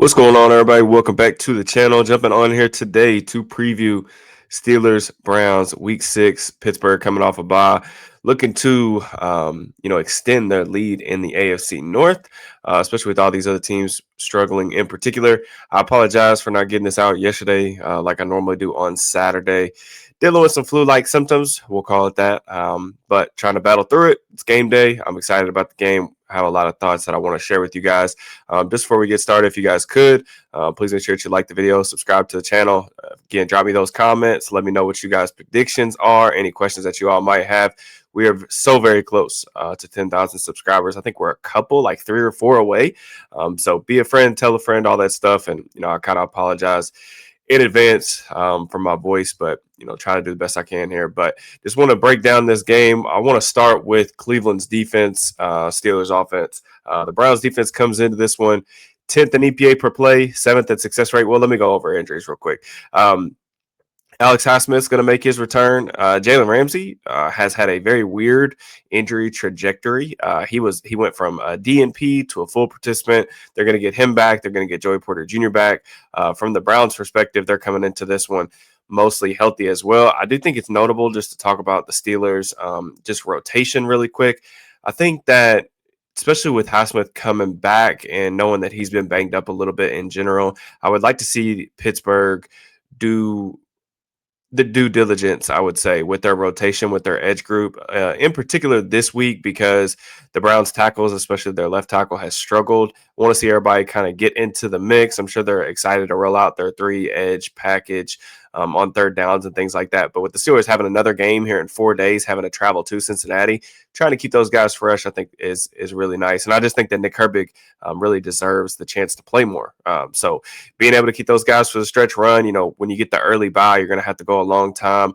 What's going on, everybody? Welcome back to the channel. Jumping on here today to preview Steelers Browns Week 6. Pittsburgh coming off a bye, looking to extend their lead in the AFC North, especially with all these other teams struggling in particular. I apologize for not getting this out yesterday, like I normally do on Saturday. Dealing with some flu-like symptoms, we'll call it that. But trying to battle through it. It's game day. I'm excited about the game. I have a lot of thoughts that I want to share with you guys. Just before we get started, if you guys could, please make sure that you like the video, subscribe to the channel. Again, drop me those comments. Let me know what you guys' predictions are, any questions that you all might have. We are so very close to 10,000 subscribers. I think we're a couple, like 3 or 4 away. So be a friend, tell a friend, all that stuff. And, I kind of apologize in advance for my voice, but trying to do the best I can here. But just want to break down this game. I want to start with Cleveland's defense, Steelers offense. The Browns defense comes into this one 10th in EPA per play, 7th at success rate. Well, let me go over injuries real quick. Alex Highsmith's going to make his return. Jalen Ramsey has had a very weird injury trajectory. He went from a DNP to a full participant. They're going to get him back. They're going to get Joey Porter Jr. back. From the Browns' perspective, they're coming into this one mostly healthy as well. I do think it's notable just to talk about the Steelers, just rotation really quick. I think that especially with Highsmith coming back and knowing that he's been banged up a little bit in general, I would like to see Pittsburgh do the due diligence, I would say, with their rotation, with their edge group, in particular this week, because the Browns tackles, especially their left tackle, has struggled. I want to see everybody kind of get into the mix. I'm sure they're excited to roll out their 3-edge package on third downs and things like that. But with the Steelers having another game here in 4 days, having to travel to Cincinnati, trying to keep those guys fresh, I think is really nice. And I just think that Nick Herbig really deserves the chance to play more. So being able to keep those guys for the stretch run, when you get the early bye, you're going to have to go a long time,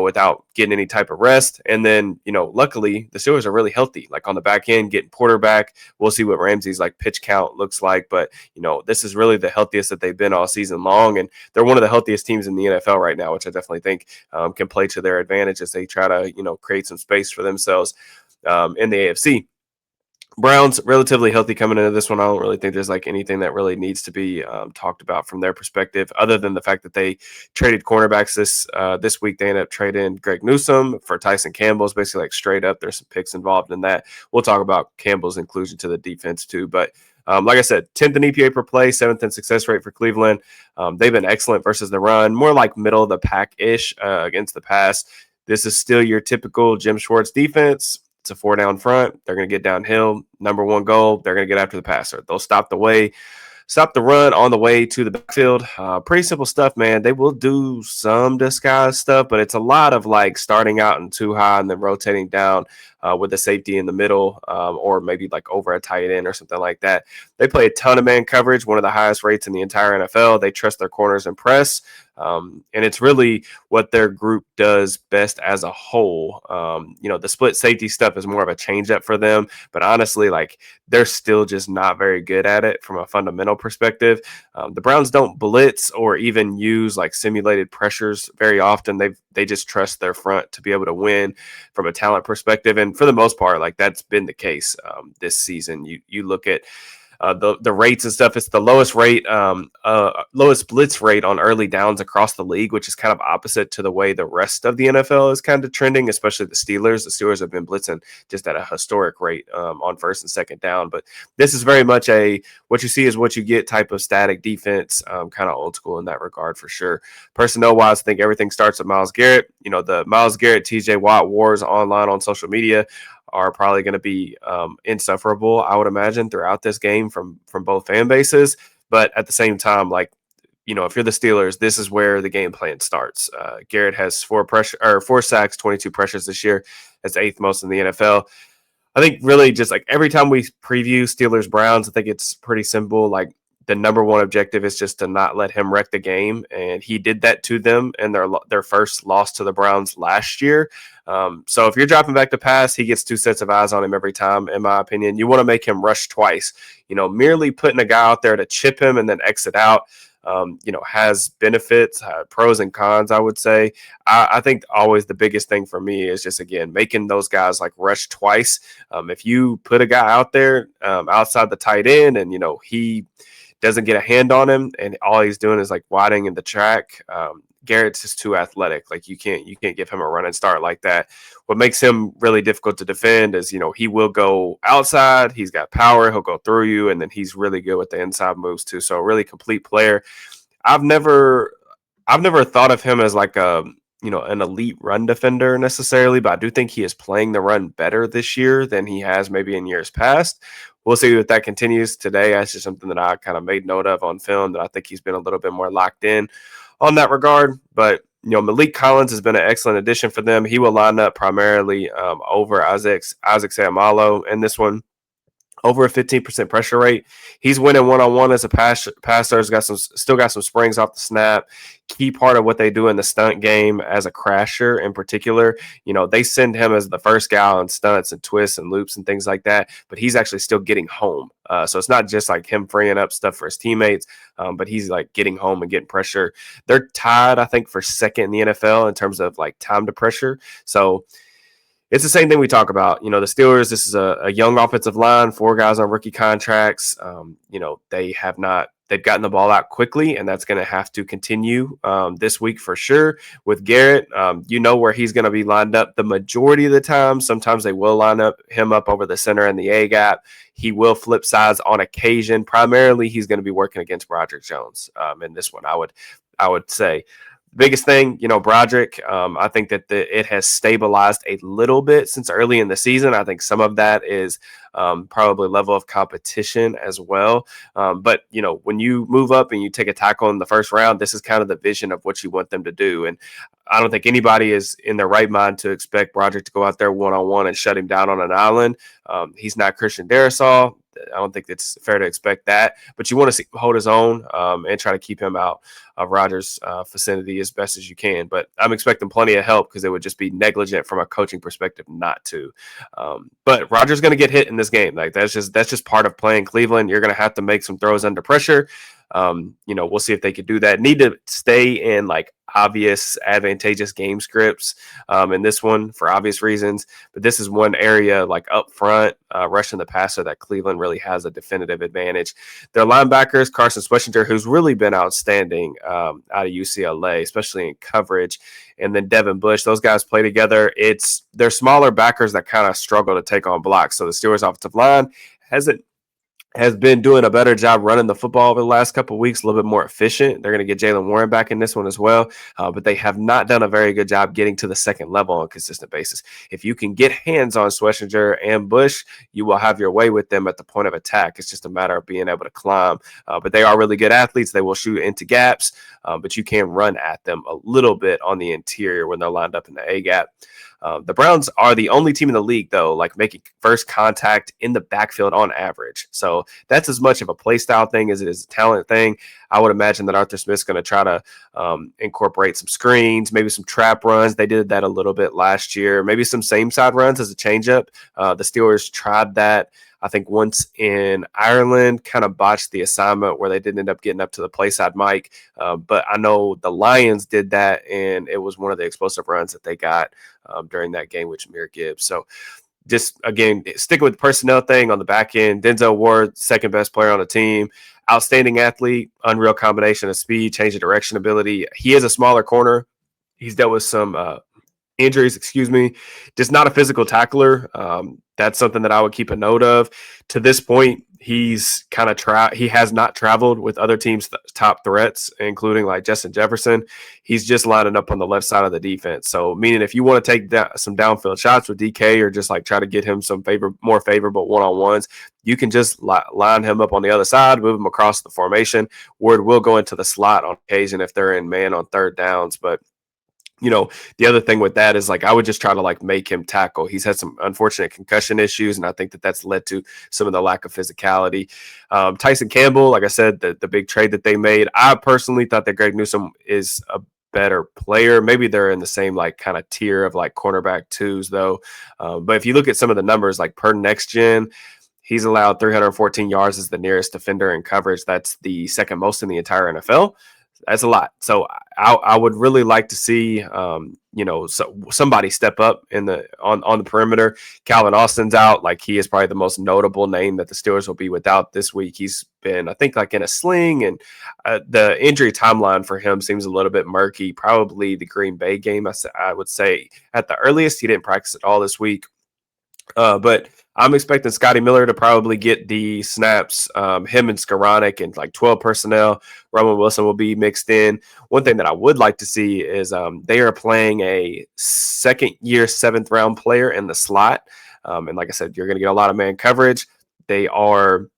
without getting any type of rest. And then, luckily the Steelers are really healthy, like on the back end, getting Porter back. We'll see what Ramsey's like pitch count looks like, but this is really the healthiest that they've been all season long. And they're one of the healthiest teams in the NFL right now, which I definitely think can play to their advantage as they try to, create some space for themselves in the AFC. Browns relatively healthy coming into this one. I don't really think there's like anything that really needs to be talked about from their perspective, other than the fact that they traded cornerbacks this week. They ended up trading Greg Newsome for Tyson Campbell's, basically like straight up. There's some picks involved in that. We'll talk about Campbell's inclusion to the defense too. But like I said, 10th in EPA per play, 7th in success rate for Cleveland. They've been excellent versus the run, more like middle of the pack-ish against the pass. This is still your typical Jim Schwartz defense. It's a 4-down front. They're going to get downhill. Number one goal, they're going to get after the passer. They'll stop the run on the way to the backfield. Pretty simple stuff, man. They will do some disguise stuff, but it's a lot of like starting out and too high and then rotating down with the safety in the middle, or maybe like over a tight end or something like that. They play a ton of man coverage, one of the highest rates in the entire NFL. They trust their corners and press. And it's really what their group does best as a whole. The split safety stuff is more of a change up for them, but honestly, like they're still just not very good at it from a fundamental perspective. The Browns don't blitz or even use like simulated pressures very often. They just trust their front to be able to win from a talent perspective. And for the most part, like that's been the case this season. You look at the rates and stuff. It's the lowest blitz rate on early downs across the league, which is kind of opposite to the way the rest of the NFL is kind of trending, especially the Steelers. The Steelers have been blitzing just at a historic rate on first and second down. But this is very much what you see is what you get type of static defense, kind of old school in that regard for sure. Personnel-wise, I think everything starts with Myles Garrett. The Myles Garrett, TJ Watt wars online on social media are probably going to be insufferable, I would imagine, throughout this game from both fan bases. But at the same time, like, if you're the Steelers, this is where the game plan starts. Garrett has 4 sacks, 22 pressures this year. That's 8th most in the NFL. I think really just like every time we preview Steelers Browns, I think it's pretty simple. Like the number one objective is just to not let him wreck the game. And he did that to them in their first loss to the Browns last year. So if you're dropping back to pass, he gets 2 sets of eyes on him every time, in my opinion. You want to make him rush twice. Merely putting a guy out there to chip him and then exit out, has benefits, pros and cons, I would say. I think always the biggest thing for me is just, again, making those guys like rush twice. If you put a guy out there outside the tight end and, he doesn't get a hand on him, and all he's doing is like widening in the track. Garrett's just too athletic. Like you can't give him a running start like that. What makes him really difficult to defend is, he will go outside. He's got power. He'll go through you, and then he's really good with the inside moves too. So a really complete player. I've never I've never thought of him as like an elite run defender necessarily, but I do think he is playing the run better this year than he has maybe in years past. We'll see if that continues today. That's just something that I kind of made note of on film, that I think he's been a little bit more locked in on that regard. But Malik Collins has been an excellent addition for them. He will line up primarily over Isaac Seumalo in this one. Over a 15% pressure rate. He's winning one-on-one as a passer. He's still got some springs off the snap. Key part of what they do in the stunt game as a crasher in particular, they send him as the first guy on stunts and twists and loops and things like that, but he's actually still getting home. So it's not just like him freeing up stuff for his teammates, but he's like getting home and getting pressure. They're tied, I think, for second in the NFL in terms of like time to pressure. So it's the same thing we talk about. The Steelers, this is a young offensive line, 4 guys on rookie contracts. They've gotten the ball out quickly, and that's going to have to continue this week for sure. With Garrett, where he's going to be lined up the majority of the time. Sometimes they will line him up over the center and the A gap. He will flip sides on occasion. Primarily, he's going to be working against Broderick Jones in this one, I would say. Biggest thing, Broderick, I think that it has stabilized a little bit since early in the season. I think some of that is probably level of competition as well. But when you move up and you take a tackle in the first round, this is kind of the vision of what you want them to do. And I don't think anybody is in their right mind to expect Broderick to go out there one-on-one and shut him down on an island. He's not Christian Darrisaw. I don't think it's fair to expect that, but you want to see him hold his own and try to keep him out of Rodgers' vicinity as best as you can. But I'm expecting plenty of help, because it would just be negligent from a coaching perspective not to. But Rodgers going to get hit in this game. Like that's just part of playing Cleveland. You're going to have to make some throws under pressure. We'll see if they could do that. Need to stay in like obvious advantageous game scripts in this one for obvious reasons, but this is one area like up front, rushing the passer, that Cleveland really has a definitive advantage. Their linebackers, Carson Schwetzinger, who's really been outstanding out of UCLA, especially in coverage, and then Devin Bush. Those guys play together. They're smaller backers that kind of struggle to take on blocks. So the Steelers offensive line has been doing a better job running the football over the last couple of weeks, a little bit more efficient. They're going to get Jaylen Warren back in this one as well, but they have not done a very good job getting to the second level on a consistent basis. If you can get hands on Schwetzinger and Bush, you will have your way with them at the point of attack. It's just a matter of being able to climb, but they are really good athletes. They will shoot into gaps, but you can run at them a little bit on the interior when they're lined up in the A gap. The Browns are the only team in the league, though, like making first contact in the backfield on average. So that's as much of a play style thing as it is a talent thing. I would imagine that Arthur Smith's going to try to incorporate some screens, maybe some trap runs. They did that a little bit last year. Maybe some same side runs as a changeup. The Steelers tried that, I think, once in Ireland, kind of botched the assignment where they didn't end up getting up to the play side mic. But I know the Lions did that, and it was one of the explosive runs that they got during that game with Jahmyr Gibbs. So just, again, sticking with the personnel thing on the back end, Denzel Ward, second best player on the team, outstanding athlete, unreal combination of speed, change of direction ability. He is a smaller corner. He's dealt with some injuries, just not a physical tackler. That's something that I would keep a note of. To this point, he's kind of he has not traveled with other teams' top threats, including like Justin Jefferson. He's just lining up on the left side of the defense. So, meaning if you want to take some downfield shots with DK, or just like try to get him some more favorable one-on-ones, you can just line him up on the other side, move him across the formation. Ward will go into the slot on occasion if they're in man on third downs, but the other thing with that is, like, I would just try to like make him tackle. He's had some unfortunate concussion issues, and I think that that's led to some of the lack of physicality. Tyson Campbell, like I said, the big trade that they made, I personally thought that Greg Newsome is a better player. Maybe they're in the same like kind of tier of like cornerback twos though. But if you look at some of the numbers, like per next gen, he's allowed 314 yards as the nearest defender in coverage. That's the second most in the entire NFL. That's a lot. So I would really like to see, somebody step up on the perimeter. Calvin Austin's out. Like, he is probably the most notable name that the Steelers will be without this week. He's been, I think, like in a sling, and the injury timeline for him seems a little bit murky. Probably the Green Bay game, I would say at the earliest. He didn't practice at all this week. But I'm expecting Scotty Miller to probably get the snaps. Him and Skoranek and like 12 personnel. Roman Wilson will be mixed in. One thing that I would like to see is they are playing a second-year, seventh-round player in the slot. And like I said, you're going to get a lot of man coverage. They are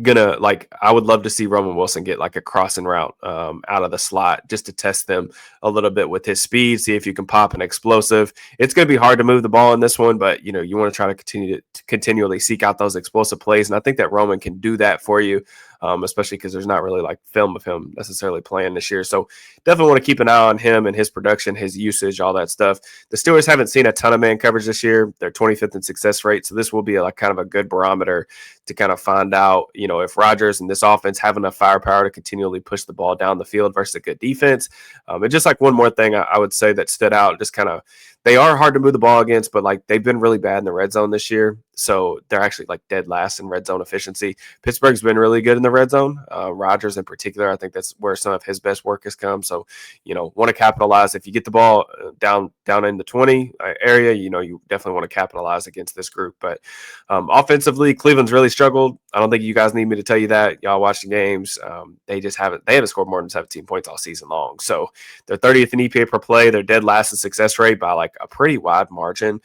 gonna, like, I would love to see Roman Wilson get like a crossing route out of the slot just to test them a little bit with his speed, see if you can pop an explosive. It's going to be hard to move the ball in this one, but you want to try to continually seek out those explosive plays, and I think that Roman can do that for you, especially because there's not really like film of him necessarily playing this year. So definitely want to keep an eye on him and his production, his usage, all that stuff. The Steelers haven't seen a ton of man coverage this year. They're 25th in success rate, so this will be like kind of a good barometer to kind of find out, if Rodgers and this offense have enough firepower to continually push the ball down the field versus a good defense. And just like one more thing I would say that stood out, just kind of, they are hard to move the ball against, but like they've been really bad in the red zone this year. So they're actually like dead last in red zone efficiency. Pittsburgh's been really good in the red zone. Rodgers in particular, I think that's where some of his best work has come. So, want to capitalize. If you get the ball down in the 20 area, you definitely want to capitalize against this group. But offensively, Cleveland's really struggled. I don't think you guys need me to tell you that. Y'all watch the games. They haven't scored more than 17 points all season long. So they're 30th in EPA per play. They're dead last in success rate by like a pretty wide margin.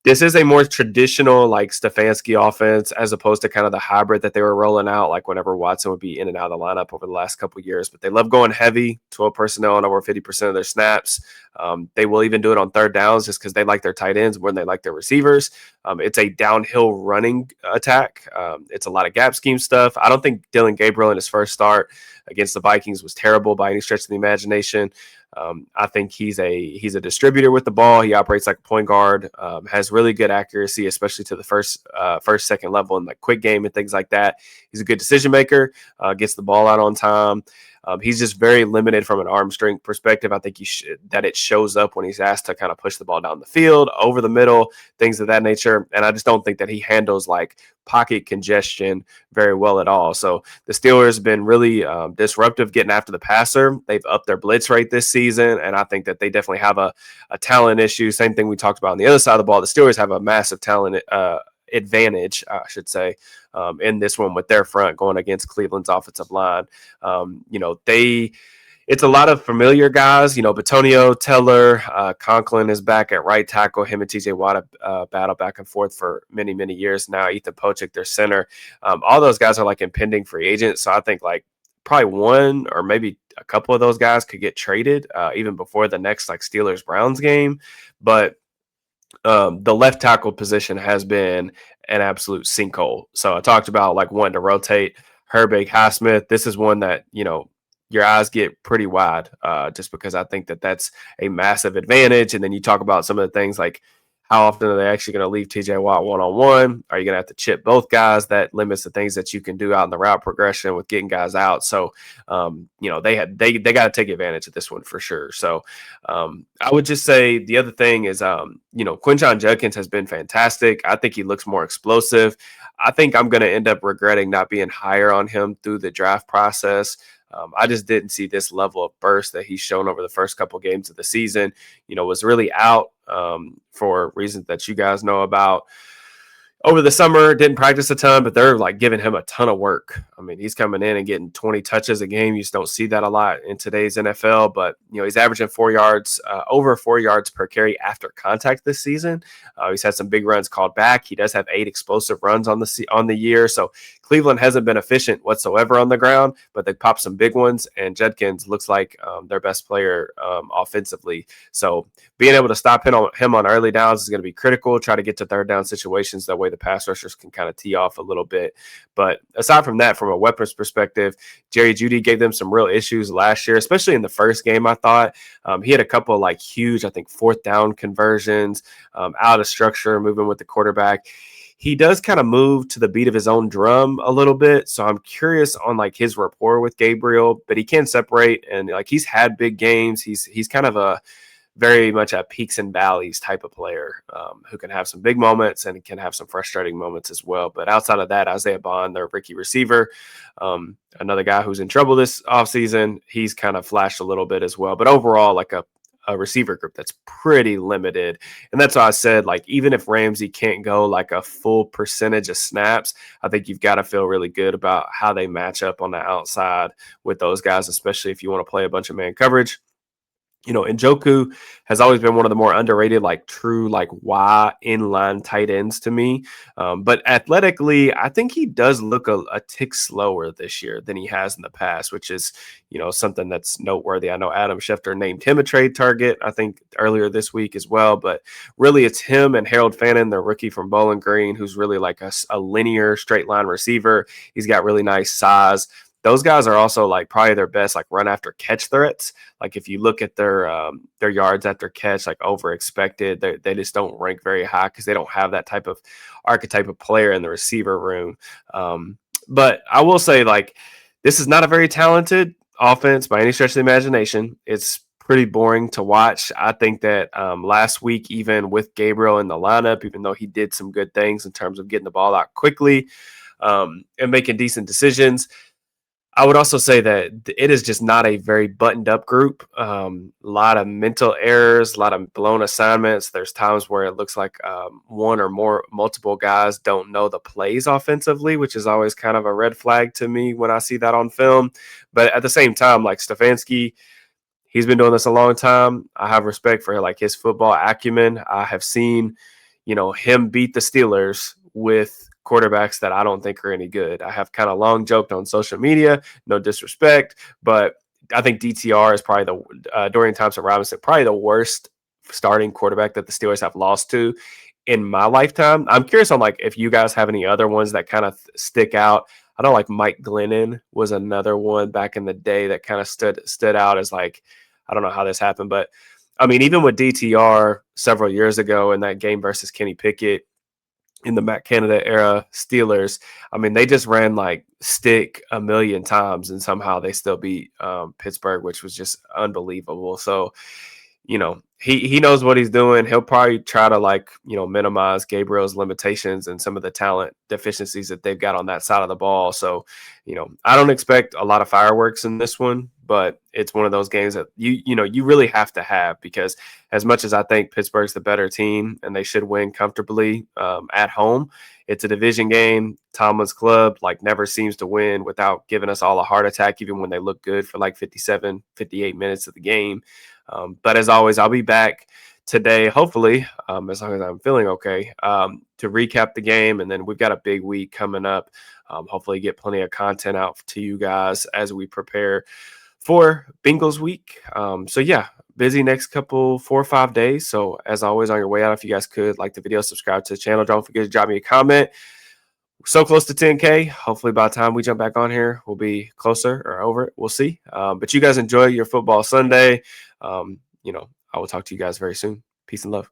This is a more traditional like Stefanski offense as opposed to kind of the hybrid that they were rolling out, like whenever Watson would be in and out of the lineup over the last couple of years. But they love going heavy, 12 personnel on over 50% of their snaps. They will even do it on third downs just because they like their tight ends more than they like their receivers. It's a downhill running attack. It's a lot of gap scheme stuff. I don't think Dylan Gabriel in his first start against the Vikings was terrible by any stretch of the imagination. I think he's a distributor with the ball. He operates like a point guard, has really good accuracy, especially to the first, second level in like quick game and things like that. He's a good decision maker, gets the ball out on time. He's just very limited from an arm strength perspective. I think that it shows up when he's asked to kind of push the ball down the field, over the middle, things of that nature. And I just don't think that he handles like pocket congestion very well at all. So the Steelers have been really disruptive getting after the passer. They've upped their blitz rate this season, and I think that they definitely have a talent issue. Same thing we talked about on the other side of the ball. The Steelers have a massive talent advantage, I should say, in this one with their front going against Cleveland's offensive line. It's a lot of familiar guys, Bitonio, Teller, Conklin is back at right tackle. Him and TJ Watt battle back and forth for many, many years now. Ethan Pochik, their center. All those guys are like impending free agents. So I think like probably one or maybe a couple of those guys could get traded even before the next like Steelers-Browns game. But the left tackle position has been an absolute sinkhole. So I talked about like wanting to rotate Herbig, Highsmith. This is one that, your eyes get pretty wide just because I think that that's a massive advantage. And then you talk about some of the things like how often are they actually going to leave TJ Watt one-on-one? Are you going to have to chip both guys? That limits the things that you can do out in the route progression with getting guys out. So, they got to take advantage of this one for sure. So I would just say the other thing is, Quinshon Judkins has been fantastic. I think he looks more explosive. I think I'm going to end up regretting not being higher on him through the draft process. I just didn't see this level of burst that he's shown over the first couple games of the season. Was really out for reasons that you guys know about. Over the summer, didn't practice a ton, but they're like giving him a ton of work. I mean, he's coming in and getting 20 touches a game. You just don't see that a lot in today's NFL, but he's averaging 4 yards, over 4 yards per carry after contact this season. He's had some big runs called back. He does have 8 explosive runs on the year. So Cleveland hasn't been efficient whatsoever on the ground, but they popped some big ones, and Judkins looks like their best player offensively. So being able to stop him on early downs is going to be critical. Try to get to third down situations that way the pass rushers can kind of tee off a little bit. But aside from that, from a weapons perspective, Jerry Jeudy gave them some real issues last year, especially in the first game. I thought he had a couple of like huge, I think, fourth down conversions out of structure, moving with the quarterback. He does kind of move to the beat of his own drum a little bit. So I'm curious on like his rapport with Gabriel, but he can separate, and like he's had big games. He's kind of a very much a peaks and valleys type of player, who can have some big moments and can have some frustrating moments as well. But outside of that, Isaiah Bond, their rookie receiver, another guy who's in trouble this offseason, he's kind of flashed a little bit as well. But overall, like a receiver group that's pretty limited. And that's why I said, like, even if Ramsey can't go like a full percentage of snaps, I think you've got to feel really good about how they match up on the outside with those guys, especially if you want to play a bunch of man coverage. Njoku has always been one of the more underrated, like true, like Y inline tight ends to me. But athletically, I think he does look a tick slower this year than he has in the past, which is, something that's noteworthy. I know Adam Schefter named him a trade target, I think earlier this week as well. But really, it's him and Harold Fannin, the rookie from Bowling Green, who's really like a linear straight line receiver. He's got really nice size. Those guys are also like probably their best like run after catch threats. Like if you look at their yards after catch, like over expected, they just don't rank very high because they don't have that type of archetype of player in the receiver room. But I will say, like, this is not a very talented offense by any stretch of the imagination. It's pretty boring to watch. I think that last week, even with Gabriel in the lineup, even though he did some good things in terms of getting the ball out quickly and making decent decisions, I would also say that it is just not a very buttoned up group. A lot of mental errors, a lot of blown assignments. There's times where it looks like one or more multiple guys don't know the plays offensively, which is always kind of a red flag to me when I see that on film. But at the same time, like Stefanski, he's been doing this a long time. I have respect for like his football acumen. I have seen, him beat the Steelers with quarterbacks that I don't think are any good. I have kind of long joked on social media, no disrespect, but I think DTR is probably Dorian Thompson-Robinson, probably the worst starting quarterback that the Steelers have lost to in my lifetime. I'm curious on like if you guys have any other ones that kind of stick out. I know like Mike Glennon was another one back in the day that kind of stood out as like, I don't know how this happened, but I mean, even with DTR several years ago in that game versus Kenny Pickett, in the Matt Canada era Steelers, I mean, they just ran like stick a million times and somehow they still beat Pittsburgh, which was just unbelievable. So, he knows what he's doing. He'll probably try to like, minimize Gabriel's limitations and some of the talent deficiencies that they've got on that side of the ball. So, I don't expect a lot of fireworks in this one, but it's one of those games that you really have to have, because as much as I think Pittsburgh's the better team and they should win comfortably at home, it's a division game. Tomlin's club like never seems to win without giving us all a heart attack, even when they look good for like 57, 58 minutes of the game. But as always, I'll be back today, hopefully, as long as I'm feeling okay, to recap the game. And then we've got a big week coming up. Hopefully get plenty of content out to you guys as we prepare for Bengals week. So yeah, busy next 4 or 5 days. So as always, on your way out, if you guys could like the video, subscribe to the channel. Don't forget to drop me a comment. So close to 10K. Hopefully by the time we jump back on here, we'll be closer or over it. We'll see. But you guys enjoy your football Sunday. I will talk to you guys very soon. Peace and love.